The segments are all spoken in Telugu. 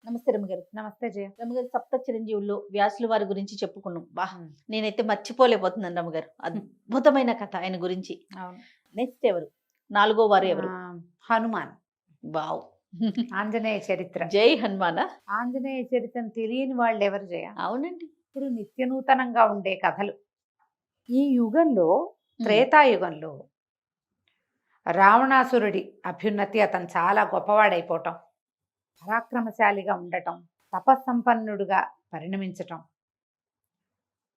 నమస్తే రమ్మగారు. నమస్తే జయ. రమ్మగారు, సప్త చిరంజీవుల్లో వ్యాసుల వారి గురించి చెప్పుకున్నాం. హ్మ్. నేనైతే మర్చిపోలేకపోతున్నాను రమ్మగారు. అద్భుతమైన కథ ఆయన గురించి. అవును. నెక్స్ట్ ఎవరు? నాలుగో వారు ఎవరు? హనుమాన్. వావ్! ఆంజనేయ చరిత్ర. జై హనుమాన. ఆంజనేయ చరిత్రను తెలియని వాళ్ళు ఎవరు జయ? అవునండి. ఇప్పుడు నిత్యనూతనంగా ఉండే కథలు. ఈ యుగంలో, త్రేతాయుగంలో రావణాసురుడి అభ్యున్నతి, అతను చాలా గొప్పవాడైపోవటం, పరాక్రమశాలిగా ఉండటం, తపస్సంపన్నుడుగా పరిణమించటం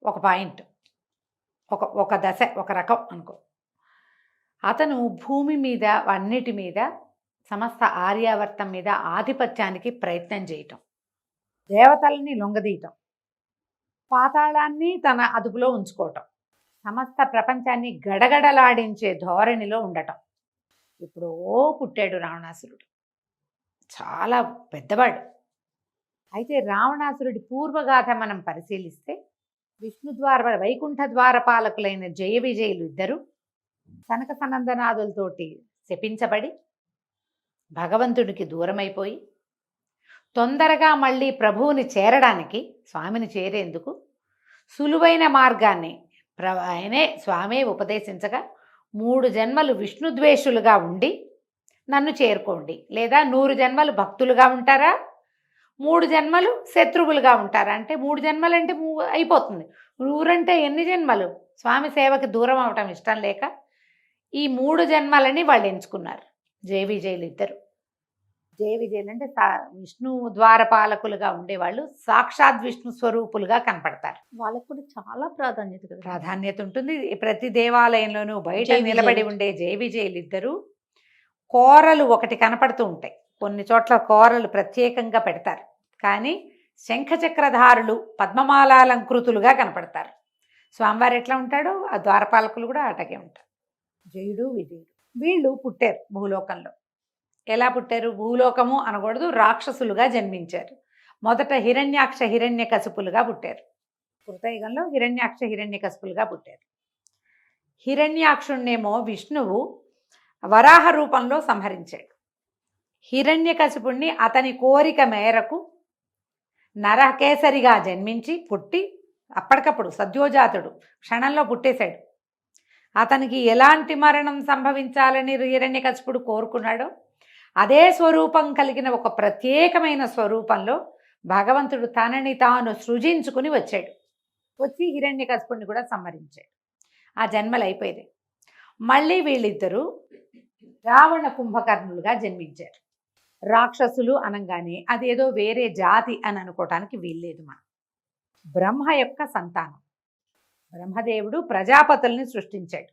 ఒక పాయింట్, ఒక దశ, ఒక రకం అనుకో. అతను భూమి మీద, అన్నిటి మీద, సమస్త ఆర్యావర్తం మీద ఆధిపత్యానికి ప్రయత్నం చేయటం, దేవతల్ని లొంగదీయటం, పాతాళాన్ని తన అదుపులో ఉంచుకోవటం, సమస్త ప్రపంచాన్ని గడగడలాడించే ధోరణిలో ఉండటం. ఇప్పుడు పుట్టాడు రావణాసురుడు. చాలా పెద్దవాడు. అయితే రావణాసురుడి పూర్వగాథ మనం పరిశీలిస్తే, వైకుంఠ ద్వారపాలకులైన జయ విజయులు ఇద్దరు సనక సనందనాదులతోటి శపించబడి భగవంతుడికి దూరమైపోయి, తొందరగా మళ్ళీ ప్రభువుని చేరడానికి, స్వామిని చేరేందుకు సులువైన మార్గాన్ని ఆయనే స్వామే ఉపదేశించగా, 3 జన్మలు విష్ణుద్వేషులుగా ఉండి నన్ను చేరుకోండి, లేదా 100 జన్మలు భక్తులుగా ఉంటారా, 3 జన్మలు శత్రువులుగా ఉంటారా. అంటే 3 జన్మలు అంటే అయిపోతుంది. 100 అంటే ఎన్ని జన్మలు? స్వామి సేవకి దూరం అవటం ఇష్టం లేక ఈ 3 జన్మలని వాళ్ళు ఎంచుకున్నారు, జయ విజయులు ఇద్దరు. జయ విజయులు అంటే విష్ణు ద్వారపాలకులుగా ఉండేవాళ్ళు, సాక్షాత్ విష్ణు స్వరూపులుగా కనపడతారు. వాళ్ళకు కూడా చాలా ప్రాధాన్యత కదా. ప్రాధాన్యత ఉంటుంది. ప్రతి దేవాలయంలోనూ బయట జయ విజయులు. నిలబడి ఉండే జయ విజయులు ఇద్దరు కోరలు ఒకటి కనపడుతూ ఉంటాయి. కొన్ని చోట్ల కోరలు ప్రత్యేకంగా పెడతారు, కానీ శంఖచక్రధారులు పద్మమాలాలంకృతులుగా కనపడతారు. స్వామివారు ఎట్లా ఉంటాడో ఆ ద్వారపాలకులు కూడా అటగే ఉంటారు. జయుడు విజయుడు వీళ్ళు పుట్టారు భూలోకంలో. ఎలా పుట్టారు? భూలోకము అనకూడదు, రాక్షసులుగా జన్మించారు. మొదట హిరణ్యాక్ష హిరణ్యకశిపులుగా పుట్టారు. కృతయుగంలో హిరణ్యాక్ష హిరణ్యకశిపులుగా పుట్టారు. హిరణ్యాక్షుణ్ణేమో విష్ణువు వరాహ రూపంలో సంహరించాడు. హిరణ్యకశిపుణ్ణి అతని కోరిక మేరకు నరకేసరిగా జన్మించి పుట్టి, అప్పటికప్పుడు సద్యోజాతుడు క్షణంలో పుట్టేశాడు. అతనికి ఎలాంటి మరణం సంభవించాలని హిరణ్యకశిపుడు కోరుకున్నాడో అదే స్వరూపం కలిగిన ఒక ప్రత్యేకమైన స్వరూపంలో భగవంతుడు తనని తాను సృజించుకుని వచ్చాడు. వచ్చి హిరణ్యకశిపుడిని కూడా సంహరించాడు. ఆ జన్మలు అయిపోయింది. మళ్ళీ వీళ్ళిద్దరూ రావణ కుంభకర్ణులుగా జన్మించారు. రాక్షసులు అనగానే అదేదో వేరే జాతి అని అనుకోవటానికి వీల్లేదు. మనం బ్రహ్మ యొక్క సంతానం. బ్రహ్మదేవుడు ప్రజాపతుల్ని సృష్టించాడు.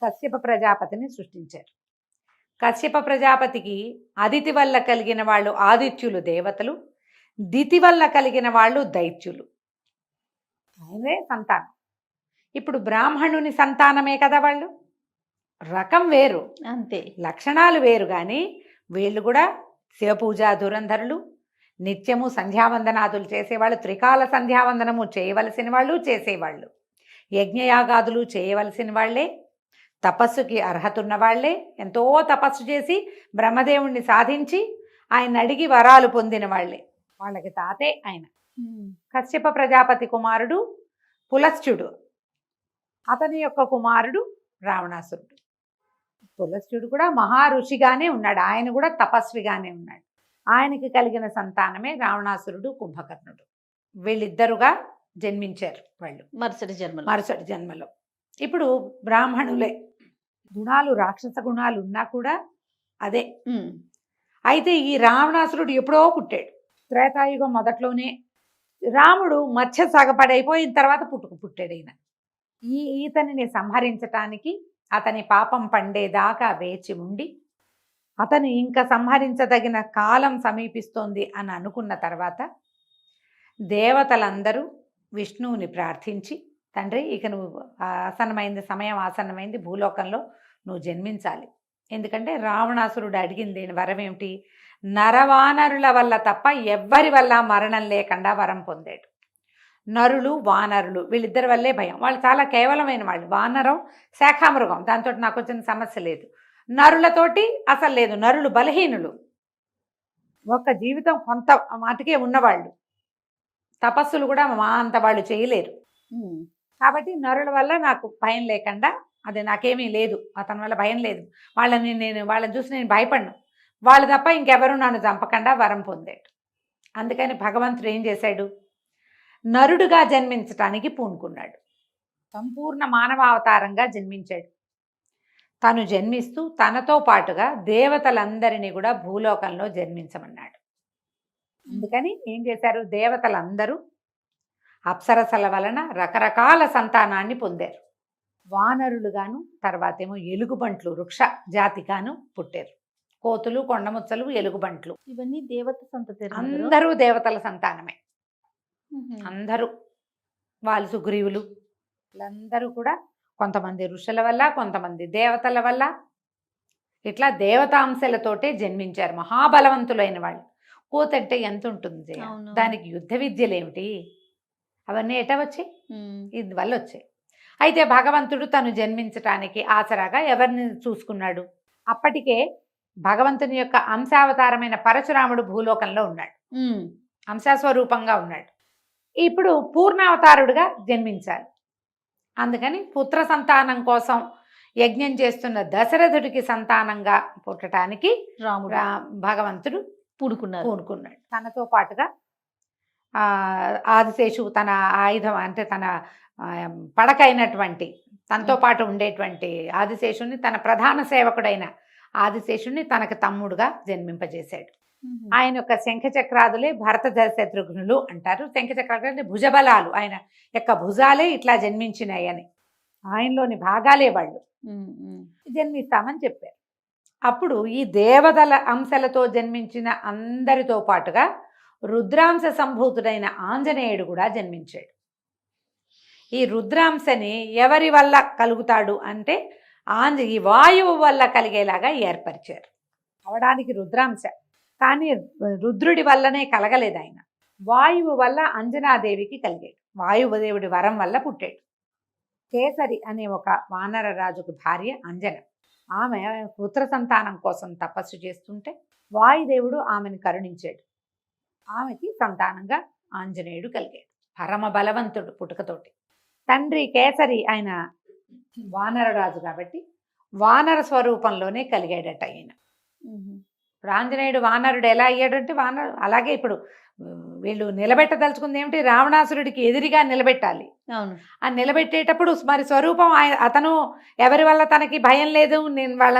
కశ్యప ప్రజాపతిని సృష్టించారు. కశ్యప ప్రజాపతికి అదితి వల్ల కలిగిన వాళ్ళు ఆదిత్యులు దేవతలు, దితి వల్ల కలిగిన వాళ్ళు దైత్యులు. ఆయనే సంతానం. ఇప్పుడు బ్రాహ్మణుని సంతానమే కదా వాళ్ళు. రకం వేరు, అంతే, లక్షణాలు వేరు, కానీ వీళ్ళు కూడా శివపూజా దురంధరులు, నిత్యము సంధ్యావందనాదులు చేసేవాళ్ళు, త్రికాల సంధ్యావందనము చేయవలసిన వాళ్ళు, చేసేవాళ్ళు, యజ్ఞయాగాదులు చేయవలసిన వాళ్ళే, తపస్సుకి అర్హత ఉన్న వాళ్ళే, ఎంతో తపస్సు చేసి బ్రహ్మదేవుణ్ణి సాధించి ఆయన అడిగి వరాలు పొందిన వాళ్ళే. వాళ్ళకి తాతే ఆయన. కశ్యప ప్రజాపతి కుమారుడు పులస్త్యుడు, అతని యొక్క కుమారుడు రావణాసురుడు. పులస్త్యుడు కూడా మహా ఋషిగానే ఉన్నాడు, ఆయన కూడా తపస్విగానే ఉన్నాడు. ఆయనకి కలిగిన సంతానమే రావణాసురుడు, కుంభకర్ణుడు. వీళ్ళిద్దరుగా జన్మించారు వాళ్ళు మరుసటి జన్మలో. ఇప్పుడు బ్రాహ్మణులే. గుణాలు, రాక్షస గుణాలు ఉన్నా కూడా అదే. అయితే ఈ రావణాసురుడు ఎప్పుడో పుట్టాడు. త్రేతాయుగం మొదట్లోనే. రాముడు మధ్య సగపడైపోయిన తర్వాత పుట్టాడు ఈయన. ఈతనిని సంహరించటానికి అతని పాపం పండేదాకా వేచి ఉండి, అతను ఇంకా సంహరించదగిన కాలం సమీపిస్తోంది అని అనుకున్న తర్వాత దేవతలందరూ విష్ణువుని ప్రార్థించి, తండ్రి ఇక నువ్వు ఆసన్నమైంది, సమయం ఆసన్నమైంది, భూలోకంలో నువ్వు జన్మించాలి. ఎందుకంటే రావణాసురుడు అడిగింది వరం ఏమిటి? నరవానరుల వల్ల తప్ప ఎవ్వరి వల్ల మరణం లేకుండా వరం పొందాడు. నరులు వానరులు వీళ్ళిద్దరి వల్లే భయం. వాళ్ళు చాలా కేవలమైన వాళ్ళు. వానరం శాఖామృగం, దాంతో నాకు వచ్చిన సమస్య లేదు. నరులతోటి అసలు లేదు. నరులు బలహీనులు. ఒక జీవితం కొంత మాటకే ఉన్నవాళ్ళు, తపస్సులు కూడా మా అంత వాళ్ళు చేయలేరు. కాబట్టి నరుల వల్ల నాకు భయం లేకుండా, అది నాకేమీ లేదు, అతని వల్ల భయం లేదు, వాళ్ళని చూసి నేను భయపడను, వాళ్ళు తప్ప ఇంకెవరు నన్ను చంపకుండా వరం పొందాడు. అందుకని భగవంతుడు ఏం చేశాడు, నరుడుగా జన్మించటానికి పూనుకున్నాడు. సంపూర్ణ మానవావతారంగా జన్మించాడు. తను జన్మిస్తూ తనతో పాటుగా దేవతలందరినీ కూడా భూలోకంలో జన్మించమన్నాడు. అందుకని ఏం చేశారు, దేవతలందరూ అప్సరసల వలన రకరకాల సంతానాన్ని పొందారు. వానరులుగాను, తర్వాతేమో ఎలుగుబంట్లు వృక్ష జాతిగాను పుట్టారు. కోతులు, కొండముచ్చలు, ఎలుగుబంట్లు ఇవన్నీ దేవత సంతతి. అందరూ దేవతల సంతానమే. అందరూ వాళ్ళు సుగ్రీవులు వీళ్ళందరూ కూడా కొంతమంది ఋషుల వల్ల, కొంతమంది దేవతల వల్ల, ఇట్లా దేవతాంశలతోటే జన్మించారు. మహాబలవంతులైన వాళ్ళు. కోతంటే ఎంత ఉంటుంది, దానికి యుద్ధ విద్యలు ఏమిటి, అవన్నీ ఎట వచ్చాయి, ఇది వల్ల వచ్చాయి. అయితే భగవంతుడు తను జన్మించటానికి ఆసరాగా ఎవరిని చూసుకున్నాడు, అప్పటికే భగవంతుని యొక్క అంశావతారమైన పరశురాముడు భూలోకంలో ఉన్నాడు, అంశాస్వరూపంగా ఉన్నాడు. ఇప్పుడు పూర్ణావతారుడుగా జన్మించాలి. అందుకని పుత్ర సంతానం కోసం యజ్ఞం చేస్తున్న దశరథుడికి సంతానంగా పుట్టడానికి రాముడు భగవంతుడు పూనుకున్నాడు. తనతో పాటుగా ఆదిశేషువు తన ఆయుధం అంటే తన పడకైనటువంటి తనతో పాటు ఉండేటువంటి ఆదిశేషుని, తన ప్రధాన సేవకుడైన ఆదిశేషుని తనకు తమ్ముడుగా జన్మింపజేశాడు. ఆయన యొక్క శంఖచక్రాదులే భరత శత్రుఘ్నులు అంటారు. శంఖచక్రాలు అంటే భుజబలాలు, ఆయన యొక్క భుజాలే ఇట్లా జన్మించినాయి అని, ఆయనలోని భాగాలే వాళ్ళు జన్మిస్తామని చెప్పారు. అప్పుడు ఈ దేవతల అంశలతో జన్మించిన అందరితో పాటుగా రుద్రాంశ సంభూతుడైన ఆంజనేయుడు కూడా జన్మించాడు. ఈ రుద్రాంశని ఎవరి వల్ల కలుగుతాడు అంటే ఈ వాయువు వల్ల కలిగేలాగా ఏర్పరిచారు. అవడానికి రుద్రాంశ, కానీ రుద్రుడి వల్లనే కలగలేదు ఆయన, వాయువు వల్ల అంజనాదేవికి కలిగాడు. వాయుదేవుడి వరం వల్ల పుట్టాడు. కేసరి అనే ఒక వానర రాజుకు భార్య అంజన. ఆమె పుత్ర సంతానం కోసం తపస్సు చేస్తుంటే వాయుదేవుడు ఆమెను కరుణించాడు. ఆమెకి సంతానంగా ఆంజనేయుడు కలిగాడు. పరమ బలవంతుడు పుట్టుకతోటి. తండ్రి కేసరి ఆయన వానరరాజు కాబట్టి వానర స్వరూపంలోనే కలిగాడట ఆయన. ఇప్పుడు ఆంజనేయుడు వానరుడు ఎలా అయ్యాడంటే అలాగే ఇప్పుడు వీళ్ళు నిలబెట్టదలుచుకుంది ఏమిటి, రావణాసురుడికి ఎదురుగా నిలబెట్టాలి. అవును. ఆ నిలబెట్టేటప్పుడు మరి స్వరూపం అతను ఎవరి వల్ల తనకి భయం లేదు, నేను వాళ్ళ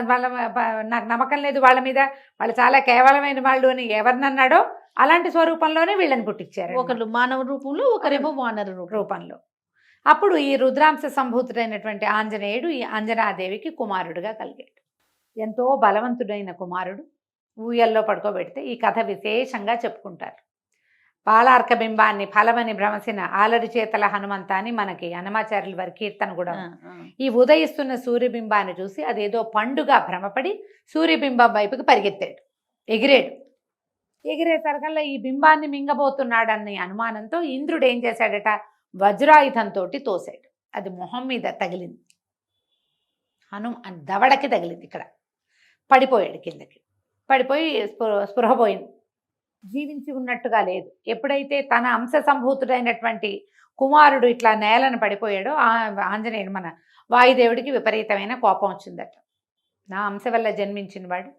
నాకు నమ్మకం లేదు వాళ్ళ మీద, వాళ్ళు చాలా కేవలమైన వాళ్ళు అని ఎవరినన్నాడో అలాంటి స్వరూపంలోనే వీళ్ళని పుట్టించారు. ఒకరు మానవ రూపంలో, ఒకరేమో వానర రూపంలో. అప్పుడు ఈ రుద్రాంశ సంభూతుడైనటువంటి ఆంజనేయుడు ఈ అంజనాదేవికి కుమారుడుగా కలిగాడు. ఎంతో బలవంతుడైన కుమారుడు. ఊయల్లో పడుకోబెడితే ఈ కథ విశేషంగా చెప్పుకుంటారు. పాలార్క బింబాన్ని ఫలమని భ్రమసిన ఆలరి చేతల హనుమంత అని మనకి హనుమాచార్యుల వారి కీర్తన కూడా. ఈ ఉదయిస్తున్న సూర్యబింబాన్ని చూసి అదేదో పండుగ భ్రమపడి సూర్యబింబం వైపుకి పరిగెత్తాడు, ఎగిరాడు. ఎగిరేసరికల్లా ఈ బింబాన్ని మింగబోతున్నాడన్న అనుమానంతో ఇంద్రుడు ఏం చేశాడట, వజ్రాయుధంతో తోసాడు. అది మొహం మీద తగిలింది, దవడకి తగిలింది. ఇక్కడ పడిపోయాడు, కిందకి పడిపోయి స్పృహ పోయింది. జీవించి ఉన్నట్టుగా లేదు. ఎప్పుడైతే తన అంశ సంభూతుడైనటువంటి కుమారుడు ఇట్లా నేలను పడిపోయాడో ఆంజనేయుడు మన వాయుదేవుడికి విపరీతమైన కోపం వచ్చిందట. నా అంశ వల్ల జన్మించిన వాడు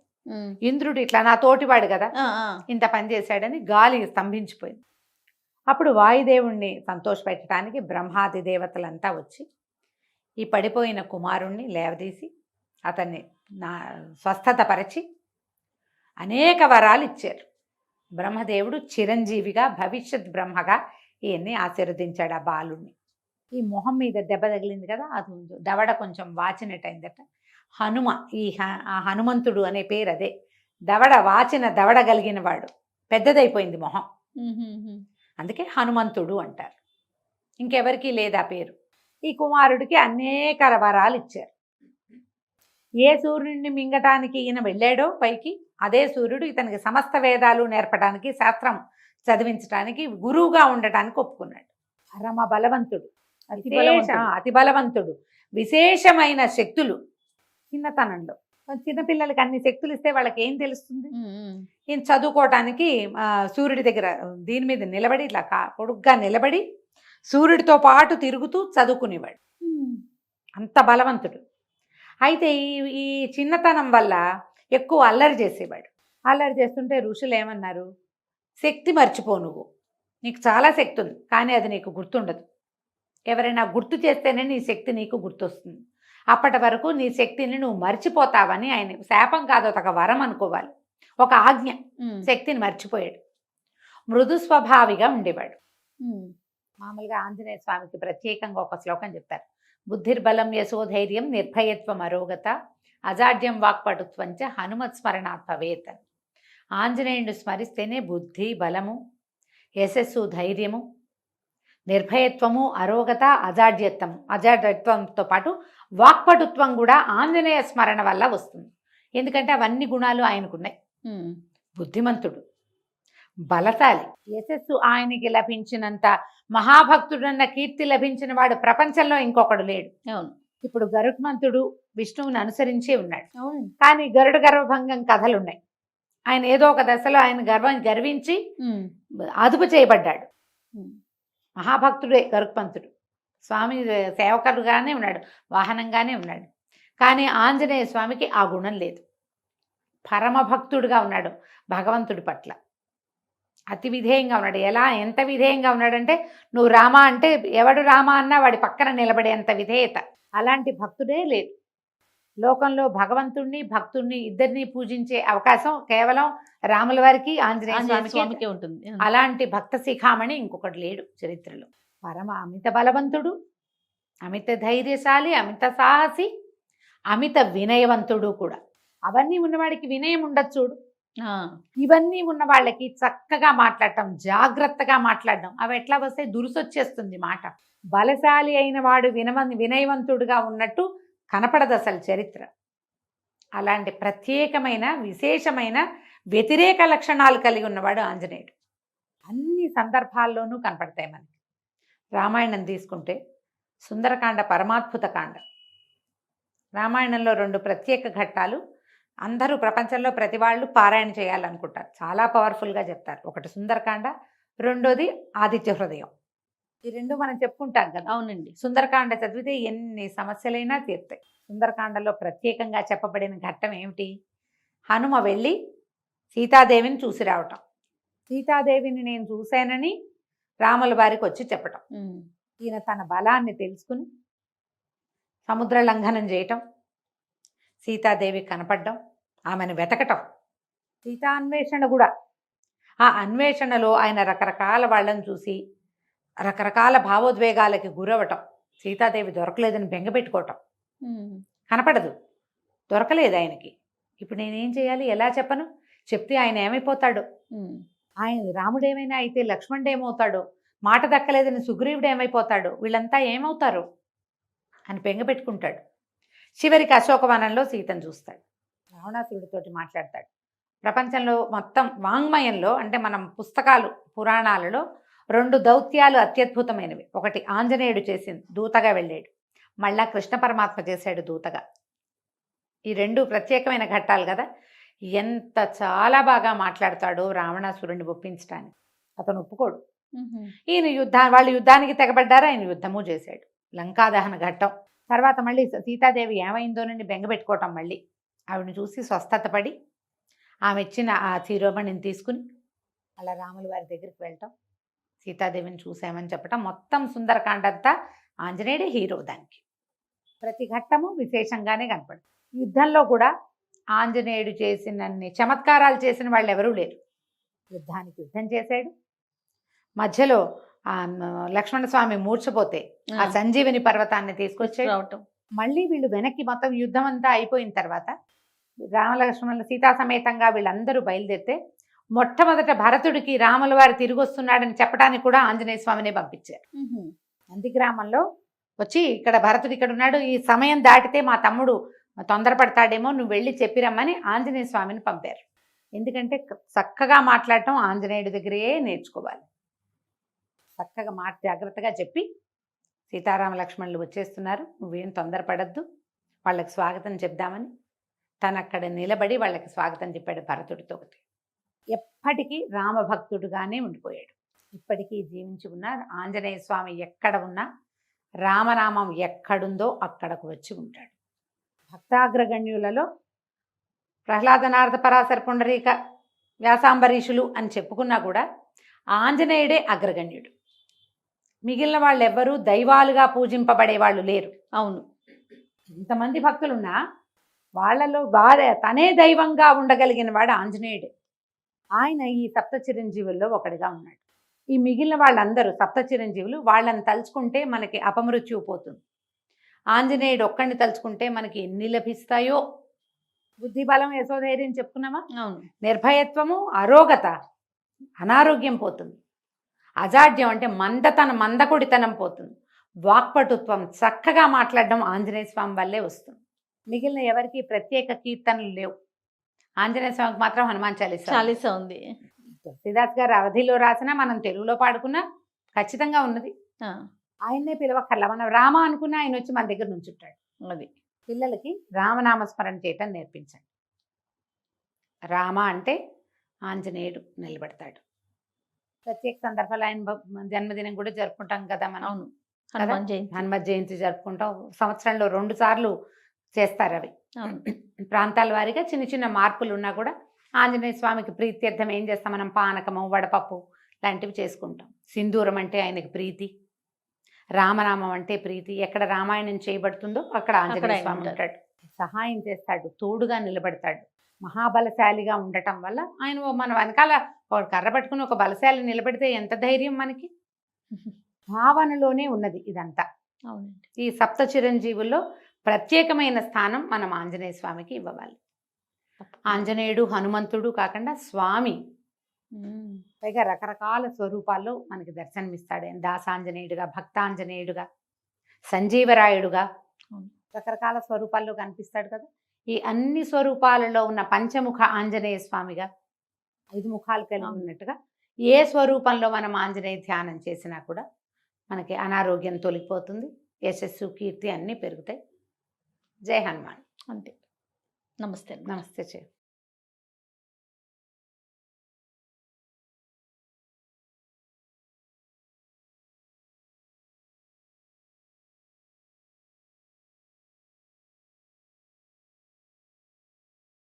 ఇంద్రుడు ఇట్లా నా తోటివాడు కదా, ఇంత పని చేశాడని గాలి స్తంభించిపోయింది. అప్పుడు వాయుదేవుణ్ణి సంతోషపెట్టడానికి బ్రహ్మాది దేవతలంతా వచ్చి ఈ పడిపోయిన కుమారుణ్ణి లేవదీసి అతన్ని స్వస్థత పరిచి అనేక వరాలు ఇచ్చారు. బ్రహ్మదేవుడు చిరంజీవిగా భవిష్యత్ బ్రహ్మగా ఈయన్ని ఆశీర్వదించాడు ఆ బాలుణ్ణి. ఈ మొహం మీద దెబ్బ తగిలింది కదా, అది దవడ కొంచెం వాచినట్టయిందట. హనుమ, హనుమంతుడు అనే పేరు అదే. వాచిన దవడ కలిగిన వాడు, పెద్దదైపోయింది మొహం, అందుకే హనుమంతుడు అంటారు. ఇంకెవరికీ లేదా పేరు. ఈ కుమారుడికి అనేక వరాలు ఇచ్చారు. ఏ సూర్యుడిని మింగటానికి ఈయన వెళ్ళాడో పైకి, అదే సూర్యుడు ఇతనికి సమస్త వేదాలు నేర్పడానికి, శాస్త్రం చదివించడానికి, గురువుగా ఉండటానికి ఒప్పుకున్నాడు. పరమ బలవంతుడు, అతి బలవంతుడు, విశేషమైన శక్తులు చిన్నతనంలో. చిన్నపిల్లలకి అన్ని శక్తులు ఇస్తే వాళ్ళకి ఏం తెలుస్తుంది? ఉమ్, ఉమ్, ఈయన చదువుకోవటానికి సూర్యుడి దగ్గర దీని మీద నిలబడి ఇట్లా పొడుగ్గా నిలబడి సూర్యుడితో పాటు తిరుగుతూ చదువుకునేవాడు. ఉమ్, అంత బలవంతుడు. అయితే ఈ చిన్నతనం వల్ల ఎక్కువ అల్లరి చేసేవాడు. అల్లరి చేస్తుంటే ఋషులు ఏమన్నారు, శక్తి మర్చిపో నువ్వు, నీకు చాలా శక్తి ఉంది కానీ అది నీకు గుర్తుండదు. ఎవరైనా గుర్తు చేస్తేనే నీ శక్తి నీకు గుర్తొస్తుంది. అప్పటి వరకు నీ శక్తిని నువ్వు మర్చిపోతావని ఆయన శాపం కాదు, ఒక వరం అనుకోవాలి, ఒక ఆజ్ఞ. ఉమ్, శక్తిని మర్చిపోయాడు. మృదు స్వభావిగా ఉండేవాడు. ఉమ్, మామూలుగా ఆంజనేయ స్వామికి ప్రత్యేకంగా ఒక శ్లోకం చెప్తారు. బుద్ధిర్బలం యశోధైర్యం నిర్భయత్వం అరోగత అజాడ్యం వాక్పటుత్వంచ హనుమత్ స్మరణాత్ భవేత్. ఆంజనేయుడిని స్మరిస్తేనే బుద్ధి బలము, యశస్సు ధైర్యము, నిర్భయత్వము, అరోగత, అజాడ్యత్వంతో పాటు వాక్పటుత్వం కూడా ఆంజనేయ స్మరణ వల్ల వస్తుంది. ఎందుకంటే అవన్నీ గుణాలు ఆయనకున్నాయి. ఉమ్, బుద్ధిమంతుడు, బలశాలి, యశస్సు ఆయనకి లభించినంత మహాభక్తుడన్న కీర్తి లభించిన వాడు ప్రపంచంలో ఇంకొకడు లేడు. అవును, ఇప్పుడు గరుత్మంతుడు విష్ణువుని అనుసరించే ఉన్నాడు. అవునండి. కానీ గరుడ గర్వభంగం కథలున్నాయి. ఆయన ఏదో ఒక దశలో ఆయన గర్వించి ఉమ్, అదుపు చేయబడ్డాడు. ఉమ్, మహాభక్తుడే గరుత్మంతుడు, స్వామి సేవకుడుగానే ఉన్నాడు, వాహనంగానే ఉన్నాడు. కానీ ఆంజనేయ స్వామికి ఆ గుణం లేదు. పరమభక్తుడుగా ఉన్నాడు భగవంతుడి పట్ల, అతి విధేయంగా ఉన్నాడు. ఎంత విధేయంగా ఉన్నాడంటే నువ్వు రామ అంటే ఎవడు రామ అన్నా వాడి పక్కన నిలబడేంత విధేయత. అలాంటి భక్తుడే లేదు లోకంలో. భగవంతుణ్ణి భక్తుణ్ణి ఇద్దరిని పూజించే అవకాశం కేవలం రాముల వారికి ఆంజనేయ స్వామికి స్వామికే ఉంటుంది. అలాంటి భక్త శిఖామణి ఇంకొకటి లేడు చరిత్రలో. పరమ అమిత బలవంతుడు, అమిత ధైర్యశాలి, అమిత సాహసి, అమిత వినయవంతుడు కూడా. అవన్నీ ఉన్నవాడికి వినయం ఉండదు చూడు. ఆ, ఇవన్నీ ఉన్న వాళ్ళకి చక్కగా మాట్లాడటం, జాగ్రత్తగా మాట్లాడడం, అవి ఎట్లా వస్తే దురుసొచ్చేస్తుంది మాట. బలశాలి అయిన వాడు వినయవంతుడుగా ఉన్నట్టు కనపడదు అసలు చరిత్ర. అలాంటి ప్రత్యేకమైన విశేషమైన వ్యతిరేక లక్షణాలు కలిగి ఉన్నవాడు ఆంజనేయుడు. అన్ని సందర్భాల్లోనూ కనపడతాయి మనకి. రామాయణం తీసుకుంటే సుందరకాండ పరమాద్భుత కాండ. రామాయణంలో 2 ప్రత్యేక ఘట్టాలు అందరూ ప్రపంచంలో ప్రతి వాళ్ళు పారాయణ చేయాలనుకుంటారు. చాలా పవర్ఫుల్గా చెప్తారు. ఒకటి సుందరకాండ, రెండోది ఆదిత్య హృదయం. ఈ 2 మనం చెప్పుకుంటాం కదా. అవునండి. సుందరకాండ చదివితే ఎన్ని సమస్యలైనా తీరుతాయి. సుందరకాండలో ప్రత్యేకంగా చెప్పబడిన ఘట్టం ఏమిటి? హనుమ వెళ్ళి సీతాదేవిని చూసి రావటం. సీతాదేవిని నేను చూశానని రాముల వారికి వచ్చి చెప్పటం. ఉమ్, ఈయన తన బలాన్ని తెలుసుకుని సముద్ర లంఘనం చేయటం, సీతాదేవి కనపడడం, ఆమెను వెతకటం, సీతాన్వేషణ కూడా. ఆ అన్వేషణలో ఆయన రకరకాల వాళ్ళని చూసి రకరకాల భావోద్వేగాలకి గురవటం. సీతాదేవి దొరకలేదని బెంగపెట్టుకోవటం. ఉమ్, కనపడదు, దొరకలేదు ఆయనకి. ఇప్పుడు నేనేం చేయాలి, ఎలా చెప్పను? చెప్తే ఆయన ఏమైపోతాడు? ఉమ్, ఆయన రాముడు ఏమైనా అయితే లక్ష్మణుడు ఏమవుతాడు? మాట దక్కలేదని సుగ్రీవుడు ఏమైపోతాడు? వీళ్ళంతా ఏమవుతారు అని బెంగపెట్టుకుంటాడు. చివరికి అశోకవనంలో సీతను చూస్తాడు. రావణాసురుడితోటి మాట్లాడతాడు. ప్రపంచంలో మొత్తం వాంగ్మయంలో అంటే మనం పుస్తకాలు పురాణాలలో 2 దౌత్యాలు అత్యద్భుతమైనవి. ఒకటి ఆంజనేయుడు చేసింది, దూతగా వెళ్ళాడు. మళ్ళా కృష్ణ పరమాత్మ చేశాడు దూతగా. ఈ 2 ప్రత్యేకమైన ఘట్టాలు కదా. ఎంత చాలా బాగా మాట్లాడతాడో రావణాసురుడిని ఒప్పించడానికి. అతను ఒప్పుకోడు. ఉమ్, వాళ్ళు యుద్ధానికి తెగబడ్డారు, ఆయన యుద్ధము చేశాడు. లంకాదహన ఘట్టం తర్వాత మళ్ళీ సీతాదేవి ఏమైందోనని బెంగపెట్టుకోవటం. మళ్ళీ ఆవిడని చూసి స్వస్థత పడి ఆమె ఇచ్చిన ఆ శిరోమణిని తీసుకుని అలా రాముల వారి దగ్గరికి వెళ్ళటం, సీతాదేవిని చూసామని చెప్పటం. మొత్తం సుందరకాండ అంతా ఆంజనేయుడే హీరో. దానికి ప్రతి ఘట్టము విశేషంగానే కనపడు. యుద్ధంలో కూడా ఆంజనేయుడు చేసినన్ని చమత్కారాలు చేసిన వాళ్ళు ఎవరూ లేరు. యుద్ధానికి యుద్ధం చేశాడు. మధ్యలో లక్ష్మణస్వామి మూర్ఛపోతే ఆ సంజీవిని పర్వతాన్ని తీసుకొచ్చాడు. రావటం. మళ్ళీ వీళ్ళు వెనక్కి మొత్తం యుద్ధం అంతా అయిపోయిన తర్వాత రామలక్ష్మణుల సీతా సమేతంగా వీళ్ళందరూ బయలుదేరితే మొట్టమొదట భరతుడికి రాముల వారు తిరిగి వస్తున్నాడని చెప్పడానికి కూడా ఆంజనేయ స్వామిని పంపించారు. ఉమ్, నందిగ్రామంలో వచ్చి ఇక్కడ భరతుడు ఇక్కడ ఉన్నాడు, ఈ సమయం దాటితే మా తమ్ముడు తొందరపడతాడేమో, నువ్వు వెళ్ళి చెప్పిరమ్మని ఆంజనేయ స్వామిని పంపారు. ఎందుకంటే చక్కగా మాట్లాడటం ఆంజనేయుడి దగ్గరే నేర్చుకోవాలి. చక్కగా జాగ్రత్తగా చెప్పి సీతారామ లక్ష్మణులు వచ్చేస్తున్నారు, నువ్వేం తొందరపడద్దు, వాళ్ళకి స్వాగతం చెప్దామని తను అక్కడ నిలబడి వాళ్ళకి స్వాగతం చెప్పాడు భరతుడితో. ఎప్పటికీ రామభక్తుడుగానే ఉండిపోయాడు. ఇప్పటికీ జీవించి ఉన్న ఆంజనేయ స్వామి ఎక్కడ ఉన్నా రామనామం ఎక్కడుందో అక్కడకు వచ్చి ఉంటాడు. భక్తాగ్రగణ్యులలో ప్రహ్లాద నారద పరాశర పుండరీక వ్యాసాంబరీషులు అని చెప్పుకున్నా కూడా ఆంజనేయుడే అగ్రగణ్యుడు. మిగిలిన వాళ్ళు ఎవ్వరూ దైవాలుగా పూజింపబడే వాళ్ళు లేరు. అవును. ఇంతమంది భక్తులున్నా వాళ్ళలో తనే దైవంగా ఉండగలిగిన వాడు ఆంజనేయుడే. ఆయన ఈ సప్త చిరంజీవుల్లో ఒకటిగా ఉన్నాడు. ఈ మిగిలిన వాళ్ళందరూ సప్త చిరంజీవులు, వాళ్ళని తలుచుకుంటే మనకి అపమృత్యువు పోతుంది. ఆంజనేయుడు ఒక్కడిని తలుచుకుంటే మనకి ఎన్ని లభిస్తాయో. బుద్ధిబలం, యశోధైర్యం చెప్పుకున్నామా? అవును. నిర్భయత్వము, అరోగత, అనారోగ్యం పోతుంది. అజాడ్యం అంటే మందకొడితనం పోతుంది. వాక్పటుత్వం, చక్కగా మాట్లాడడం ఆంజనేయ స్వామి వల్లే వస్తుంది. మిగిలిన ఎవరికి ప్రత్యేక కీర్తనలు లేవు. ఆంజనేయ స్వామికి మాత్రం హనుమాన్ చాలీసా ఉంది. తులసీదాస్ గారు అవధిలో రాసినా మనం తెలుగులో పాడుకున్నా ఖచ్చితంగా ఉన్నది. ఆయన్నే పిలవక్కర్లా, మనం రామ అనుకున్నా ఆయన వచ్చి మన దగ్గర నుంచుంటాడు. అది పిల్లలకి రామనామస్మరణ చేయటం నేర్పించండి. రామ అంటే ఆంజనేయుడు నిలబడతాడు. ప్రత్యేక సందర్భాలు ఆయన జన్మదినం కూడా జరుపుకుంటాం కదా మనం. అవును. హనుమత్ జయంతి జరుపుకుంటాం. సంవత్సరంలో 2 సార్లు చేస్తారు. అవి ప్రాంతాల వారీగా చిన్న చిన్న మార్పులు ఉన్నా కూడా ఆంజనేయ స్వామికి ప్రీత్యర్థం ఏం చేస్తాం మనం? పానకము, వడపప్పు లాంటివి చేసుకుంటాం. సింధూరం అంటే ఆయనకి ప్రీతి, రామనామం అంటే ప్రీతి. ఎక్కడ రామాయణం చేయబడుతుందో అక్కడ ఆంజనేయ స్వామి ఉంటాడు. సహాయం చేస్తాడు, తోడుగా నిలబడతాడు. మహాబలశాలిగా ఉండటం వల్ల ఆయన మన వెనకాల కర్ర పట్టుకుని ఒక బలశాలి నిలబడితే ఎంత ధైర్యం మనకి. భావనలోనే ఉన్నది ఇదంతా. అవునండి. ఈ సప్త చిరంజీవుల్లో ప్రత్యేకమైన స్థానం మనం ఆంజనేయ స్వామికి ఇవ్వాలి. ఆంజనేయుడు, హనుమంతుడు కాకుండా స్వామి పైగా రకరకాల స్వరూపాల్లో మనకి దర్శనమిస్తాడు. ఆయన దాసాంజనేయుడుగా, భక్తాంజనేయుడుగా, సంజీవరాయుడుగా రకరకాల స్వరూపాల్లో కనిపిస్తాడు కదా. ఈ అన్ని స్వరూపాలలో ఉన్న పంచముఖ ఆంజనేయ స్వామిగా 5 ముఖాలు కలిగి ఉన్నట్టుగా ఏ స్వరూపంలో మనం ఆంజనేయ ధ్యానం చేసినా కూడా మనకి అనారోగ్యం తొలగిపోతుంది, యశస్సు, కీర్తి అన్నీ పెరుగుతాయి. జై హనుమాన్. అంతే. నమస్తే. నమస్తే.